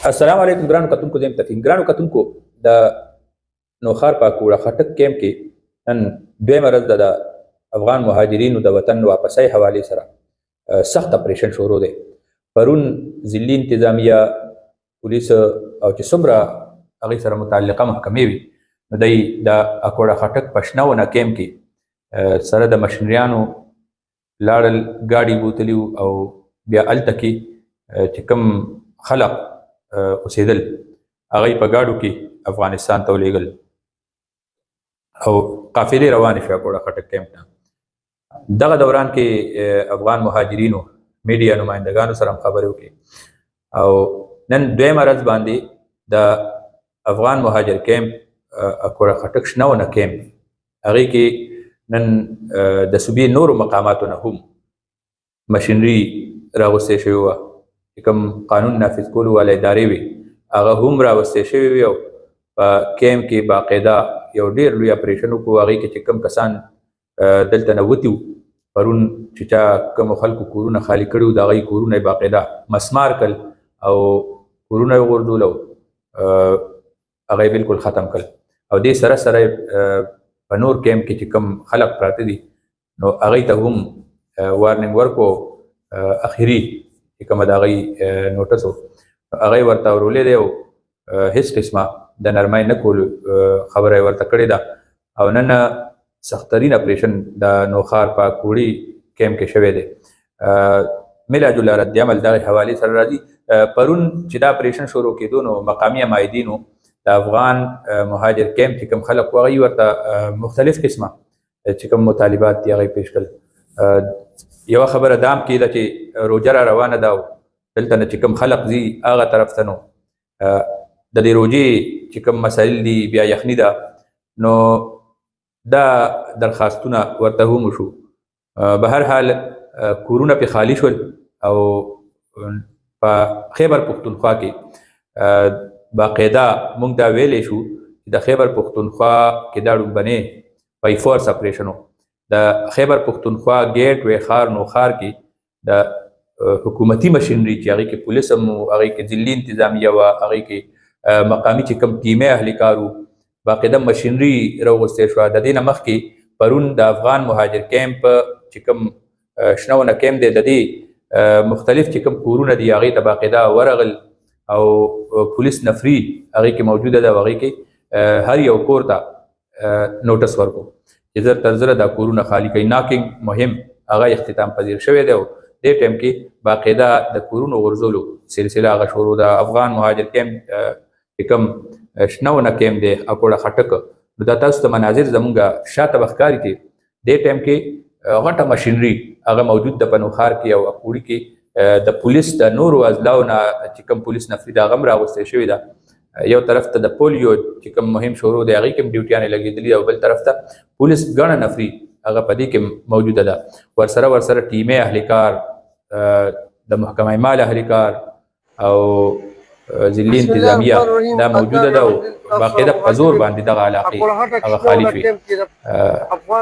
السلام علیکم ګرانو کتونکو زم تفین ګرانو کتونکو د نوخار پاکوړه خټک کیمپ کې نن دویمه ورځ د افغان مهاجرینو د وطن واپسۍ حوالې سره سخت اپریشن شروع دی. پرون ضلعي انتظامیه پولیس او چې څومره هغې سره متعلقه محکمې وي نو دی د اکوړه خټک په شنونه کیمپ کې سره د مشنریانو لاړل ګاډي بوتلي او بیا هلته کې چې کوم خلق اوسېدل هغه په ګاډو کې افغانستان ته ولېږل او قافلې روانې شوې اکوړه خټک کیمپ نه. دغه دوران کې افغان مهاجرینو میډیا نمایندګانو سره هم خبرې وکړې او نن دویمه ورځ باندې د افغان مهاجر کیمپ اکوړه خټک شنونه کیمپ هغې کې نن د صوبې نورو مقاماتو نه هم مشینري راغوستې شوې وه چې کوم قانون نافذ کولو والا ادارې وي هغه هم راوستې شوې وي او په کیمپ کې باقاعده یو ډېر لوی اپریشن وکړو. هغې کې چې کوم کسان دلته نه وتي وو پرون چې چا کومو خلکو کورونه خالي کړي وو د هغوی کورونه یې باقاعده مسمار کړل او کورونه یې وغورځول او هغه یې بلکل ختم کړل او دې سره سره په نور کیمپ کې چې کوم خلک پراته دي نو هغوی ته هم وارننګ ورکړو اخري چې کومه د هغوی نوټس و هغه یې ورته ورولې دی او هېڅ قسمه د نرمۍ نه کولو خبره یې ورته کړې ده او نن سختترین اپریشن د نوخار په کوړي کیمپ کې شوی دی. ملاج الله رد عمل دغې حوالې سره راځي. پرون چې دا اپریشن شروع کېدو نو مقامي عمایدینو د افغان مهاجر کیمپ چې کوم خلک وو هغوی ورته مختلف قسمه چې کوم مطالبات دي هغه یې پیش کړل. یوه خبره دا هم کېده چې روژه را روانه ده او دلته نه چې کوم خلق ځي هغه طرف ته نو د دې روژې چې کوم مسایل دي بیا یخني ده نو دا درخواستونه ورته هم وشو. به هر حال کورونه پې خالي شول او په خیبر پښتونخوا کې باقاعده موږ دا ویلی شو چې د خیبر پښتونخوا کې دا ډومبنی بای فورس اپریشن و. د خیبر پښتونخوا ګیټ وی ښار نوخار کې د حکومتي مشینري چې هغې کې پولیس هم و هغې کې ضلعي انتظامیه وه هغې کې مقامي چې کوم ټیمې اهلکار وو باقاعده مشینري راوغوستې شوه. د دې نه مخکې پرون د افغان مهاجر کیمپ چې کوم شنونه کیمپ دی د دې مختلف چې کوم کورونه دي هغې ته باقاعده ورغل او پولیس نفري هغې کې موجوده ده او هغې کې هر یو کور ته نوټس ورکړو چې زر تر زره دا کورونه خالي کوي. ناکینګ مهم هغه اختتام پذیر شوی دی او دې ټایم کې باقاعده د کورونو غورځولو سلسله هغه شروع ده. افغان مهاجر کیمپ چې کوم شنونه کیمپ دی اکوړه خټک نو دا تاسو ته مناظر زمونږ شاته به ښکاري چې دې ټایم کې غټه مشینري هغه موجود ده په نوخار کې او اکوړي کې د پولیس د نورو اضلاعو نه چې کوم پولیس نفري د هغه هم راغوستې شوې ده. یو طرف ته د پولیو چې کوم مهم شروع دی هغې کې هم ډیوټیانې لګېدلي او بل طرف ته پولیس ګڼه نفري هغه په دې کې موجوده ده. ورسره ټیمې اهلکار د محکمه مال اهلکار او ضلعي انتظامیه دا موجوده ده او باقاعده په زور باندې دغه علاقې هغه خالي شوې.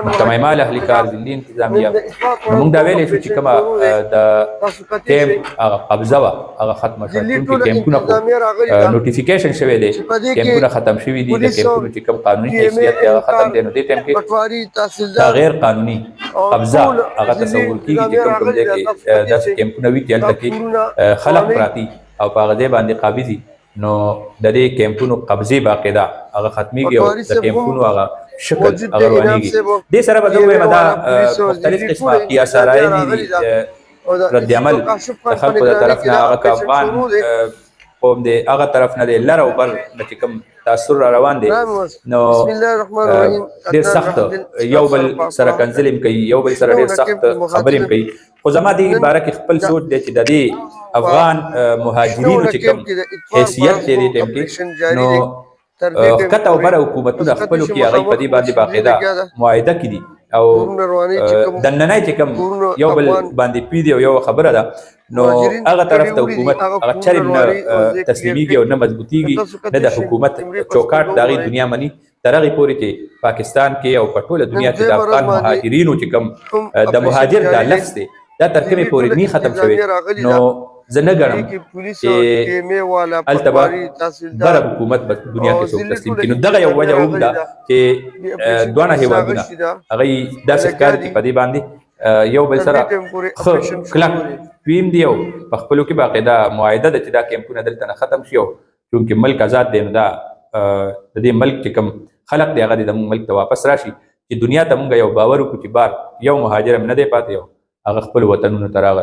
محکمه مال اهلکار ضلعي انتظامیه موږ دا ویلی شو چې کومه د کیمپ هغه قبضه وه هغه ختمه شوه چونکې کیمپونه خو نوټیفیکیشن شوی دی کیمپونه ختم شوي دي د کیمپونو چې کوم قانوني حیثیت دی هغه ختم دی نو دې ټایم کې دا غیر قانوني قبضه هغه تصور کېږي چې کوم ځای کې داسې کیمپونه وي چې هلته کې خلق پراتی او په هغه ځای باندې قابضي نو د دې کیمپونو قبضې باقاعده هغه ختمیږي او د کیمپونو هغه شکل هغه روانېږي. دې سره به زه ووایم دا مختلف قسمه قیاس آرایانې دي رد عمل د خلکو د طرف نه هغه که افغان قوم دی هغه طرف نه دی لر او بر نه چې کوم تاثر را روان دی نو ډېر سخت یو بل سره کنځلې هم کوي یو بل سره ډېر سخت خبرې هم کوي. خو زما دې باره کې خپل سوچ دی چې د دې افغان مهاجرینو چې کوم حیثیت دی دې ټایم کې نو ښکته او بره حکومتونه خپلو کې هغوی په دې باندې باقاعده معاهده کې دي او دننی چې کوم یو بل باندې پوهېږي او یوه خبره ده نو هغه طرف ته حکومت هغه چرې نه تسلیمیږي او نه مضبوطیږي نه د حکومت چوکاټ د هغې دنیا مني تر هغې پورې چې پاکستان کې او په ټوله دنیا کې د افغان مهاجرینو چې کوم د مهاجر دا لفظ دی دا تر کومې پورې نه ختم شوی نو زه نه ګڼم کې پولیس او چې ټیمې والا هلته به پټواري تحصیلدار بله حکومت به دنیا کې څوک ضلعي تسلیم ټوله کړي. نو کې دغه یو وجه هم راغلې ده ده. چې بیا اپریشن دواړه پولیس هېوادونه راغلي ده. هغوی داسې ښکاري چې په دې باندې یو بل تر سره دې ټایم پورې ښه اپریشن کلک شروع دی. ټیم دی او په خپلو کې باقاعده معاهده ده چې دا کیمپونه دلته نه ختم شي او چونکې ملک آزاد دی نو دا د دې ملک چې کوم خلق دی هغه دې زموږ ملک ته واپس راشي چې دنیا ته مونږ یو باور وکړو چې بار یو مهاجر هم نه دی پاتې او هغه خپل وطنونو ته راغلی.